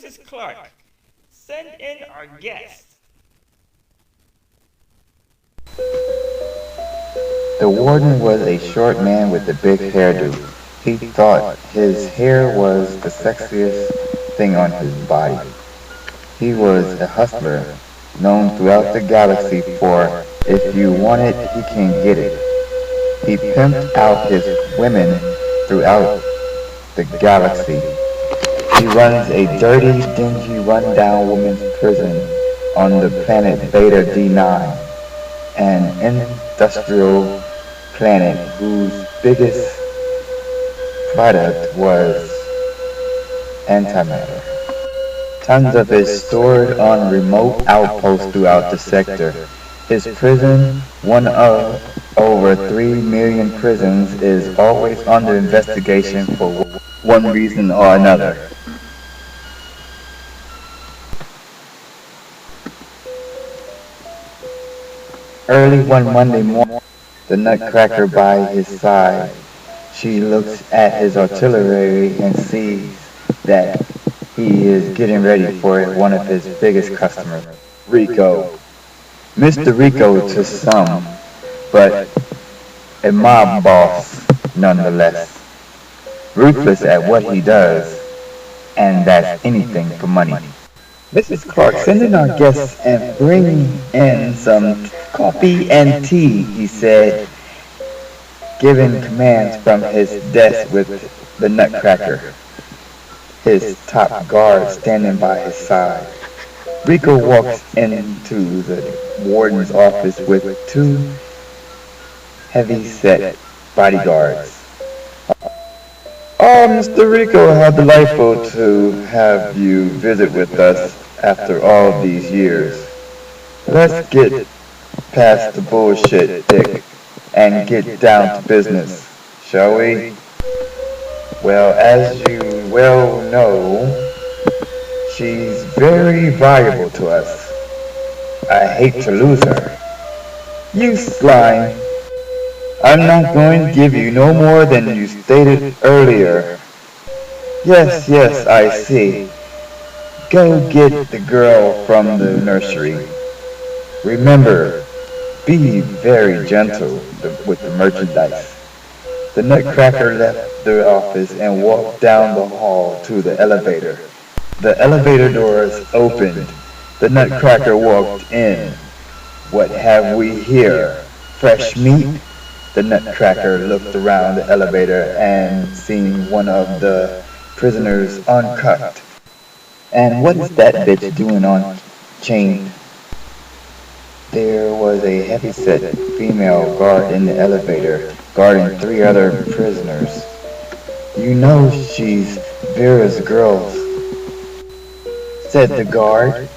Mrs. Clark, send in our guest. The warden was a short man with a big hairdo. He thought his hair was the sexiest thing on his body. He was a hustler, known throughout the galaxy for if you want it, he can get it. He pimped out his women throughout the galaxy. He runs a dirty, dingy, run-down women's prison on the planet Beta D9, an industrial planet whose biggest product was antimatter. Tons of it stored on remote outposts throughout the sector. His prison, one of over 3 million prisons, is always under investigation for one reason or another. Early one Monday morning, the Nutcracker by his side, she looks at his artillery and sees that he is getting ready for one of his biggest customers, Rico. Mr. Rico to some, but a mob boss nonetheless. Ruthless at what he does, and that's anything for money. Mrs. Clark, send in our guests and bring in some coffee and tea, he said, giving commands from his desk with the Nutcracker, his top guard standing by his side. Rico walks into the warden's office with 2 heavy-set bodyguards. Oh, Mr. Rico, how delightful to have you visit with us after all these years. Let's get past the bullshit, Dick, and get down to business, shall we? Well, as you well know, she's very valuable to us. I hate to lose her. You slime. I'm not going to give you no more than you stated earlier. Yes, yes, I see. Go get the girl from the nursery. Remember, be very gentle with the merchandise. The Nutcracker left the office and walked down the hall to the elevator. The elevator doors opened. The Nutcracker walked in. What have we here? Fresh meat? The Nutcracker looked around the elevator and seen one of the prisoners uncut. And what is that bitch doing on chained? There was a heavy-set female guard in the elevator, guarding 3 other prisoners. You know she's Vera's girl, said the guard.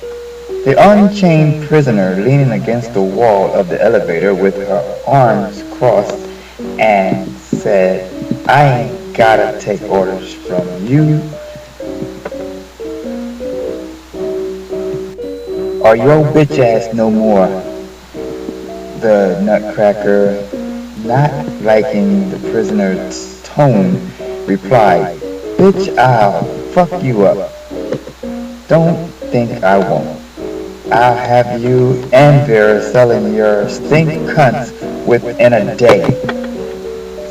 The unchained prisoner leaning against the wall of the elevator with her arms crossed and said, I ain't gotta take orders from you. Or your bitch ass no more. The Nutcracker, not liking the prisoner's tone, replied, Bitch, I'll fuck you up. Don't think I won't. I'll have you and Vera selling your stink cunts within a day.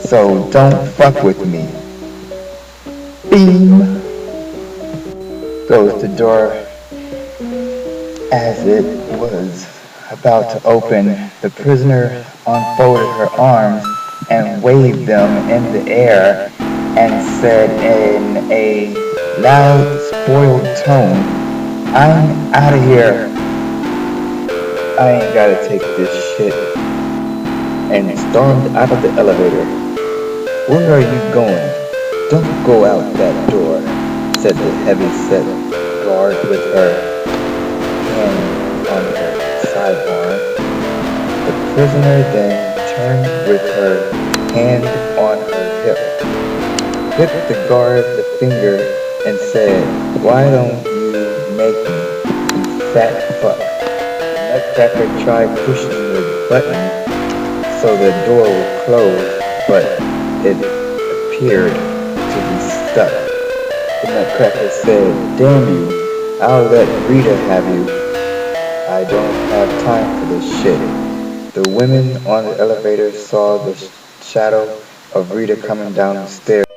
So don't fuck with me. Beam! Goes the door. As it was about to open, the prisoner unfolded her arms and waved them in the air and said in a loud, spoiled tone, I'm out of here. I ain't gotta take this shit. And stormed out of the elevator. Where are you going? Don't go out that door, said the heavy-set guard with her hand on her sidearm. The prisoner then turned with her hand on her hip, hit the guard the finger, and said, Why don't you make me, you fat fuck? Nutcracker tried pushing the button so the door would close, but it appeared to be stuck. The Nutcracker said, Damn you, I'll let Rita have you. I don't have time for this shit. The women on the elevator saw the shadow of Rita coming down the stairs.